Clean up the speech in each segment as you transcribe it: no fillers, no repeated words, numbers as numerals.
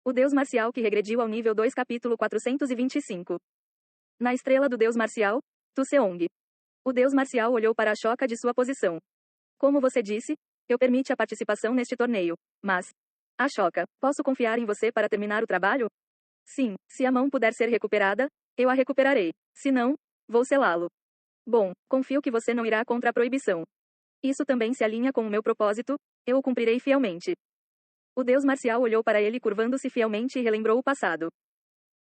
O Deus Marcial que regrediu ao nível 2 capítulo 425. Na estrela do Deus Marcial, Tu Seong. O Deus Marcial olhou para Ashoka de sua posição. Como você disse, eu permite a participação neste torneio, mas... Ashoka, posso confiar em você para terminar o trabalho? Sim, se a mão puder ser recuperada, eu a recuperarei. Se não, vou selá-lo. Bom, confio que você não irá contra a proibição. Isso também se alinha com o meu propósito, eu o cumprirei fielmente. O Deus Marcial olhou para ele curvando-se fielmente e relembrou o passado.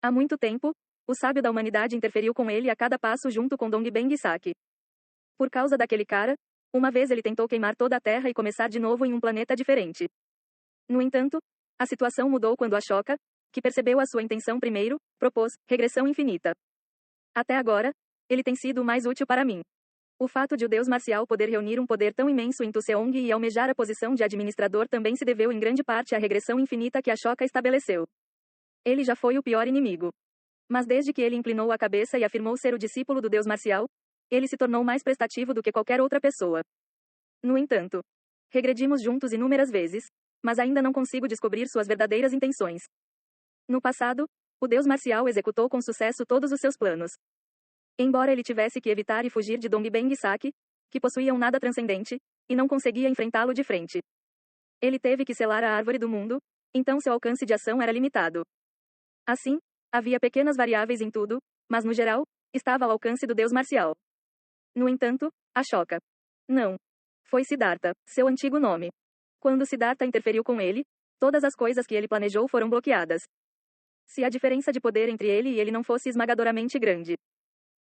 Há muito tempo, o sábio da humanidade interferiu com ele a cada passo junto com Dongbeng Saki. Por causa daquele cara, uma vez ele tentou queimar toda a Terra e começar de novo em um planeta diferente. No entanto, a situação mudou quando Ashoka, que percebeu a sua intenção primeiro, propôs regressão infinita. Até agora, ele tem sido o mais útil para mim. O fato de o Deus Marcial poder reunir um poder tão imenso em Tu Seong e almejar a posição de administrador também se deveu em grande parte à regressão infinita que Ashoka estabeleceu. Ele já foi o pior inimigo. Mas desde que ele inclinou a cabeça e afirmou ser o discípulo do Deus Marcial, ele se tornou mais prestativo do que qualquer outra pessoa. No entanto, regredimos juntos inúmeras vezes, mas ainda não consigo descobrir suas verdadeiras intenções. No passado, o Deus Marcial executou com sucesso todos os seus planos. Embora ele tivesse que evitar e fugir de Dongbeng Saki, que possuía um nada transcendente, e não conseguia enfrentá-lo de frente. Ele teve que selar a árvore do mundo, então seu alcance de ação era limitado. Assim, havia pequenas variáveis em tudo, mas no geral, estava ao alcance do Deus Marcial. No entanto, Ashoka. Não. Foi Siddhartha, seu antigo nome. Quando Siddhartha interferiu com ele, todas as coisas que ele planejou foram bloqueadas. Se a diferença de poder entre ele e ele não fosse esmagadoramente grande.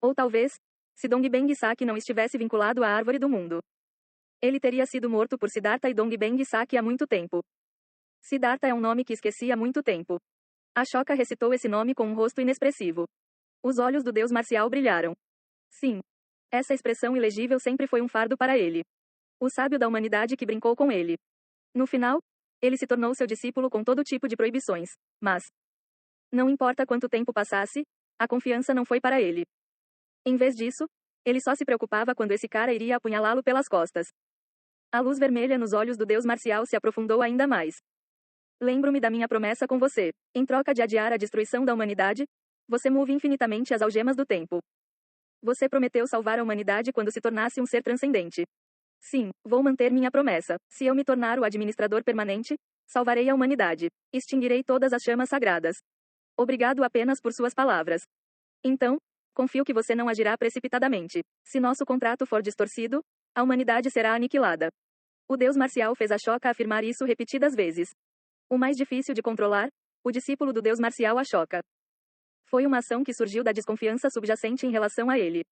Ou talvez, se Dongbeng Saki não estivesse vinculado à árvore do mundo. Ele teria sido morto por Siddhartha e Dongbeng Saki há muito tempo. Siddhartha é um nome que esqueci há muito tempo. Ashoka recitou esse nome com um rosto inexpressivo. Os olhos do Deus Marcial brilharam. Sim. Essa expressão ilegível sempre foi um fardo para ele. O sábio da humanidade que brincou com ele. No final, ele se tornou seu discípulo com todo tipo de proibições, mas... Não importa quanto tempo passasse, a confiança não foi para ele. Em vez disso, ele só se preocupava quando esse cara iria apunhalá-lo pelas costas. A luz vermelha nos olhos do Deus Marcial se aprofundou ainda mais. Lembro-me da minha promessa com você. Em troca de adiar a destruição da humanidade, você move infinitamente as algemas do tempo. Você prometeu salvar a humanidade quando se tornasse um ser transcendente. Sim, vou manter minha promessa. Se eu me tornar o administrador permanente, salvarei a humanidade. Extinguirei todas as chamas sagradas. Obrigado apenas por suas palavras. Então, confio que você não agirá precipitadamente. Se nosso contrato for distorcido, a humanidade será aniquilada. O Deus Marcial fez Ashoka afirmar isso repetidas vezes. O mais difícil de controlar, o discípulo do Deus Marcial Ashoka. Foi uma ação que surgiu da desconfiança subjacente em relação a ele.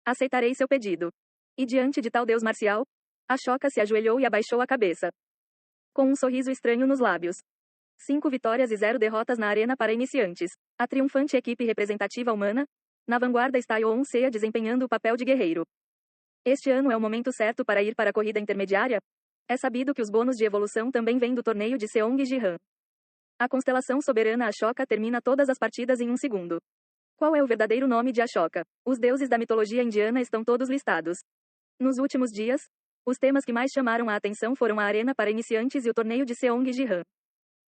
Aceitarei seu pedido. E diante de tal Deus Marcial, Ashoka se ajoelhou e abaixou a cabeça. Com um sorriso estranho nos lábios. 5 vitórias e 0 derrotas na arena para iniciantes. A triunfante equipe representativa humana. Na vanguarda está Yoon Seo desempenhando o papel de guerreiro. Este ano é o momento certo para ir para a corrida intermediária? É sabido que os bônus de evolução também vêm do torneio de Seong Jihan. A constelação soberana Ashoka termina todas as partidas em um segundo. Qual é o verdadeiro nome de Ashoka? Os deuses da mitologia indiana estão todos listados. Nos últimos dias, os temas que mais chamaram a atenção foram a arena para iniciantes e o torneio de Seong Jihan.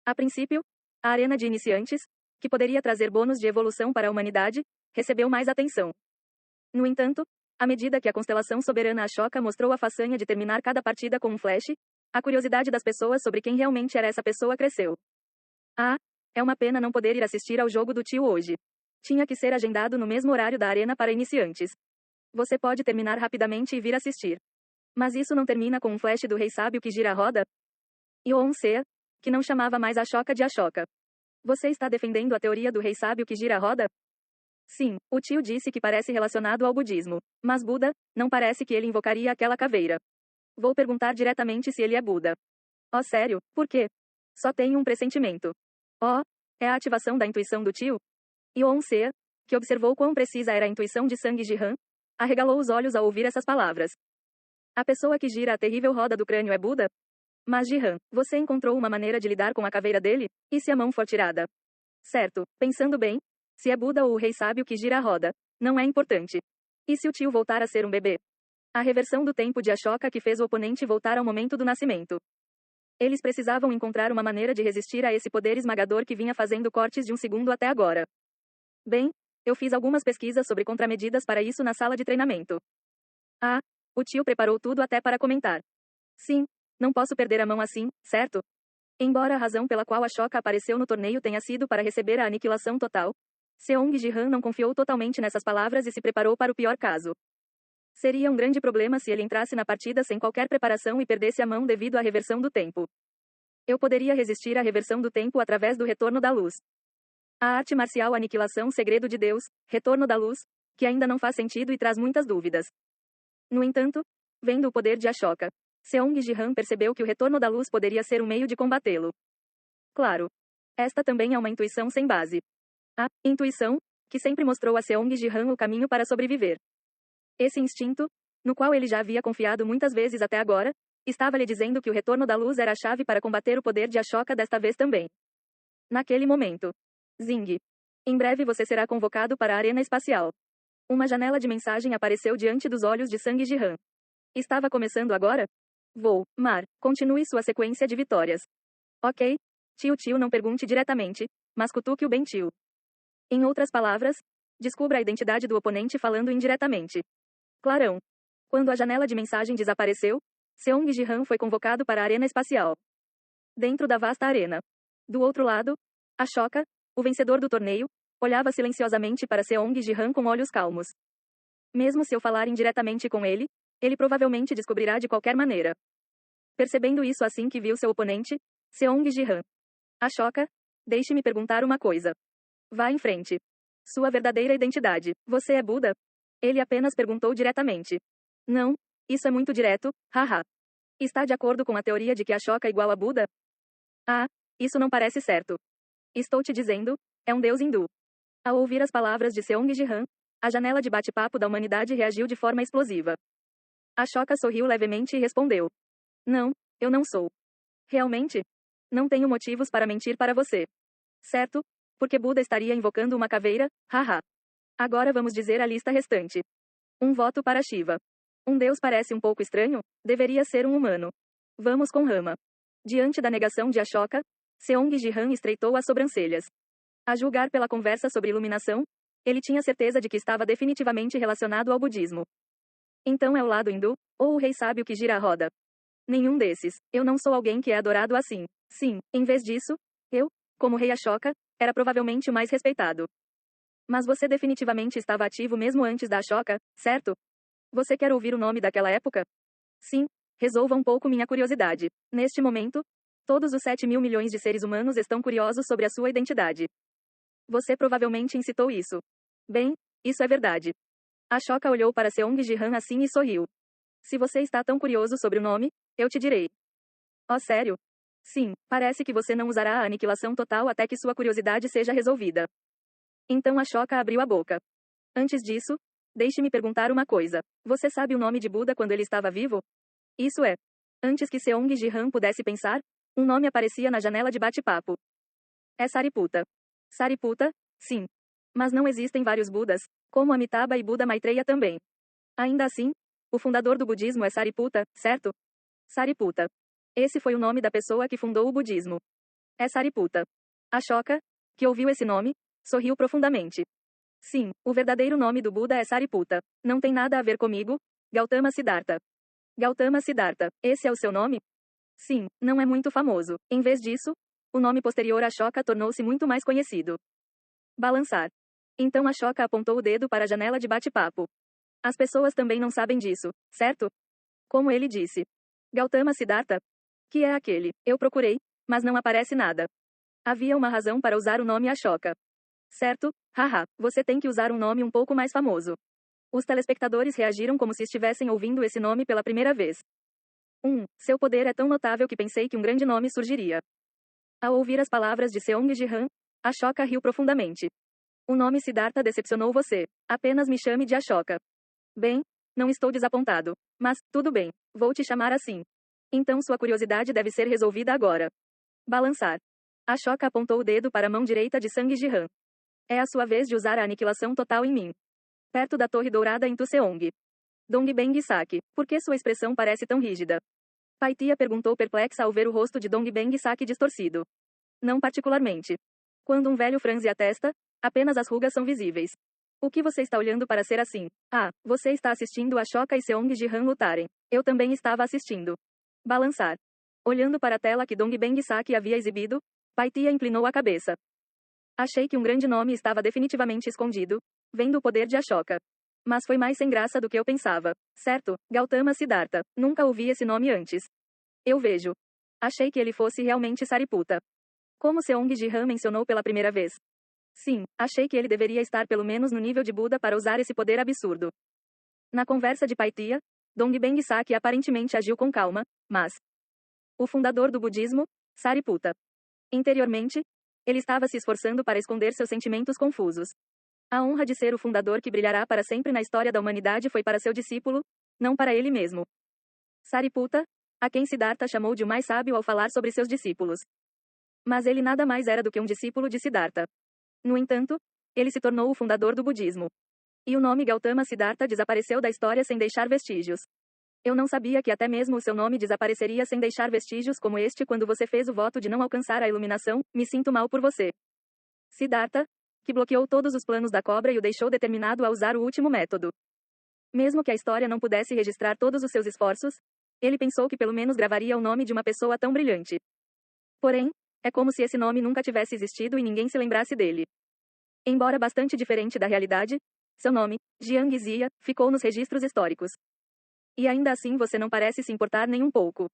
A princípio, a arena de iniciantes, que poderia trazer bônus de evolução para a humanidade, recebeu mais atenção. No entanto, à medida que a constelação soberana Ashoka mostrou a façanha de terminar cada partida com um flash, a curiosidade das pessoas sobre quem realmente era essa pessoa cresceu. Ah, é uma pena não poder ir assistir ao jogo do tio hoje. Tinha que ser agendado no mesmo horário da arena para iniciantes. Você pode terminar rapidamente e vir assistir. Mas isso não termina com um flash do rei sábio que gira a roda? Yoon Seo, que não chamava mais Ashoka de Ashoka. Você está defendendo a teoria do rei sábio que gira a roda? Sim, o tio disse que parece relacionado ao budismo. Mas Buda, não parece que ele invocaria aquela caveira. Vou perguntar diretamente se ele é Buda. Oh, sério, por quê? Só tenho um pressentimento. Oh, é a ativação da intuição do tio? Yoon Seo, que observou quão precisa era a intuição de Sang Jihan, arregalou os olhos ao ouvir essas palavras. A pessoa que gira a terrível roda do crânio é Buda? Mas Jihan, você encontrou uma maneira de lidar com a caveira dele? E se a mão for tirada? Certo, pensando bem, se é Buda ou o rei sábio que gira a roda, não é importante. E se o tio voltar a ser um bebê? A reversão do tempo de Ashoka que fez o oponente voltar ao momento do nascimento. Eles precisavam encontrar uma maneira de resistir a esse poder esmagador que vinha fazendo cortes de um segundo até agora. Bem, eu fiz algumas pesquisas sobre contramedidas para isso na sala de treinamento. Ah, o tio preparou tudo até para comentar. Sim, não posso perder a mão assim, certo? Embora a razão pela qual a Ashoka apareceu no torneio tenha sido para receber a aniquilação total, Seong Ji-han não confiou totalmente nessas palavras e se preparou para o pior caso. Seria um grande problema se ele entrasse na partida sem qualquer preparação e perdesse a mão devido à reversão do tempo. Eu poderia resistir à reversão do tempo através do retorno da luz. A arte marcial Aniquilação Segredo de Deus, Retorno da Luz, que ainda não faz sentido e traz muitas dúvidas. No entanto, vendo o poder de Ashoka, Seong Ji-han percebeu que o retorno da luz poderia ser um meio de combatê-lo. Claro. Esta também é uma intuição sem base. A intuição, que sempre mostrou a Seong Ji-han o caminho para sobreviver. Esse instinto, no qual ele já havia confiado muitas vezes até agora, estava lhe dizendo que o retorno da luz era a chave para combater o poder de Ashoka desta vez também. Naquele momento. Zing. Em breve você será convocado para a arena espacial. Uma janela de mensagem apareceu diante dos olhos de Sang Ji-han. Estava começando agora? Vou, Mar, continue sua sequência de vitórias. Ok? Tio não pergunte diretamente, mas cutuque o bem tio. Em outras palavras, descubra a identidade do oponente falando indiretamente. Clarão. Quando a janela de mensagem desapareceu, Seong Ji-han foi convocado para a arena espacial. Dentro da vasta arena. Do outro lado, Ashoka, o vencedor do torneio, olhava silenciosamente para Seong Ji-han com olhos calmos. Mesmo se eu falar indiretamente com ele, ele provavelmente descobrirá de qualquer maneira. Percebendo isso assim que viu seu oponente, Seong Ji-han. Ashoka, deixe-me perguntar uma coisa. Vá em frente. Sua verdadeira identidade. Você é Buda? Ele apenas perguntou diretamente. Não, isso é muito direto, haha. Está de acordo com a teoria de que Ashoka é igual a Buda? Ah, isso não parece certo. Estou te dizendo, é um deus hindu. Ao ouvir as palavras de Seong Ji-han, a janela de bate-papo da humanidade reagiu de forma explosiva. Ashoka sorriu levemente e respondeu. Não, eu não sou. Realmente? Não tenho motivos para mentir para você. Certo? Porque Buda estaria invocando uma caveira, haha. Agora vamos dizer a lista restante. Um voto para Shiva. Um deus parece um pouco estranho, deveria ser um humano. Vamos com Rama. Diante da negação de Ashoka, Seong Ji-han estreitou as sobrancelhas. A julgar pela conversa sobre iluminação, ele tinha certeza de que estava definitivamente relacionado ao budismo. Então é o lado hindu, ou o rei sábio que gira a roda? Nenhum desses. Eu não sou alguém que é adorado assim. Sim, em vez disso, eu, como rei Ashoka, era provavelmente o mais respeitado. Mas você definitivamente estava ativo mesmo antes da Ashoka, certo? Você quer ouvir o nome daquela época? Sim, resolva um pouco minha curiosidade. Neste momento, todos os 7 mil milhões de seres humanos estão curiosos sobre a sua identidade. Você provavelmente incitou isso. Bem, isso é verdade. Ashoka olhou para Seong Ji-han assim e sorriu. Se você está tão curioso sobre o nome, eu te direi. Oh, sério? Sim, parece que você não usará a aniquilação total até que sua curiosidade seja resolvida. Então Ashoka abriu a boca. Antes disso, deixe-me perguntar uma coisa. Você sabe o nome de Buda quando ele estava vivo? Isso é. Antes que Seong Ji-han pudesse pensar, um nome aparecia na janela de bate-papo. É Sariputta. Sariputta? Sim. Mas não existem vários Budas, como Amitabha e Buda Maitreya também. Ainda assim, o fundador do budismo é Sariputta, certo? Sariputta. Esse foi o nome da pessoa que fundou o budismo. É Sariputta. Ashoka, que ouviu esse nome, sorriu profundamente. Sim, o verdadeiro nome do Buda é Sariputta. Não tem nada a ver comigo, Gautama Siddhartha. Gautama Siddhartha, esse é o seu nome? Sim, não é muito famoso. Em vez disso, o nome posterior a Ashoka tornou-se muito mais conhecido. Balançar. Então Ashoka apontou o dedo para a janela de bate-papo. As pessoas também não sabem disso, certo? Como ele disse. Gautama Siddhartha? Que é aquele? Eu procurei, mas não aparece nada. Havia uma razão para usar o nome Ashoka. Certo? Haha, você tem que usar um nome um pouco mais famoso. Os telespectadores reagiram como se estivessem ouvindo esse nome pela primeira vez. Seu poder é tão notável que pensei que um grande nome surgiria. Ao ouvir as palavras de Seong Ji-han, Ashoka riu profundamente. O nome Siddhartha decepcionou você. Apenas me chame de Ashoka. Bem, não estou desapontado. Mas, tudo bem, vou te chamar assim. Então sua curiosidade deve ser resolvida agora. Balançar. Ashoka apontou o dedo para a mão direita de Sang Ji-han. É a sua vez de usar a aniquilação total em mim. Perto da torre dourada em Tuseong. Dongbeng Sake, por que sua expressão parece tão rígida? Pai Tia perguntou perplexa ao ver o rosto de Dongbang Saki distorcido. Não particularmente. Quando um velho franze a testa, apenas as rugas são visíveis. O que você está olhando para ser assim? Ah, você está assistindo a Shoka e Seong Ji-han lutarem. Eu também estava assistindo. Balançar. Olhando para a tela que Dongbang Saki havia exibido, Pai Tia inclinou a cabeça. Achei que um grande nome estava definitivamente escondido, vendo o poder de Ashoka. Mas foi mais sem graça do que eu pensava. Certo, Gautama Siddhartha. Nunca ouvi esse nome antes. Eu vejo. Achei que ele fosse realmente Sariputta. Como Seong Ji-han mencionou pela primeira vez. Sim, achei que ele deveria estar pelo menos no nível de Buda para usar esse poder absurdo. Na conversa de Pai Tia, Dongbang Saki aparentemente agiu com calma, mas... O fundador do budismo, Sariputta. Interiormente, ele estava se esforçando para esconder seus sentimentos confusos. A honra de ser o fundador que brilhará para sempre na história da humanidade foi para seu discípulo, não para ele mesmo. Sariputta, a quem Siddhartha chamou de o mais sábio ao falar sobre seus discípulos. Mas ele nada mais era do que um discípulo de Siddhartha. No entanto, ele se tornou o fundador do budismo. E o nome Gautama Siddhartha desapareceu da história sem deixar vestígios. Eu não sabia que até mesmo o seu nome desapareceria sem deixar vestígios como este quando você fez o voto de não alcançar a iluminação. Me sinto mal por você. Siddhartha, que bloqueou todos os planos da cobra e o deixou determinado a usar o último método. Mesmo que a história não pudesse registrar todos os seus esforços, ele pensou que pelo menos gravaria o nome de uma pessoa tão brilhante. Porém, é como se esse nome nunca tivesse existido e ninguém se lembrasse dele. Embora bastante diferente da realidade, seu nome, Jiang Ziya, ficou nos registros históricos. E ainda assim você não parece se importar nem um pouco.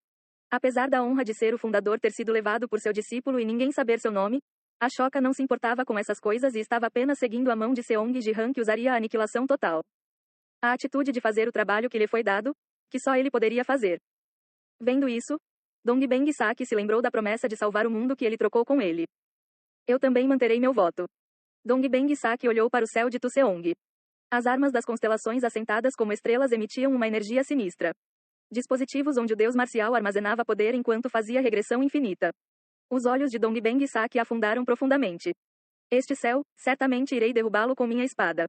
Apesar da honra de ser o fundador ter sido levado por seu discípulo e ninguém saber seu nome, Ashoka não se importava com essas coisas e estava apenas seguindo a mão de Seong Ji-han que usaria a aniquilação total. A atitude de fazer o trabalho que lhe foi dado, que só ele poderia fazer. Vendo isso, Dongbang Saki se lembrou da promessa de salvar o mundo que ele trocou com ele. Eu também manterei meu voto. Dongbang Saki olhou para o céu de Tuseong. As armas das constelações assentadas como estrelas emitiam uma energia sinistra. Dispositivos onde o deus marcial armazenava poder enquanto fazia regressão infinita. Os olhos de Dongbang Saki afundaram profundamente. Este céu, certamente irei derrubá-lo com minha espada.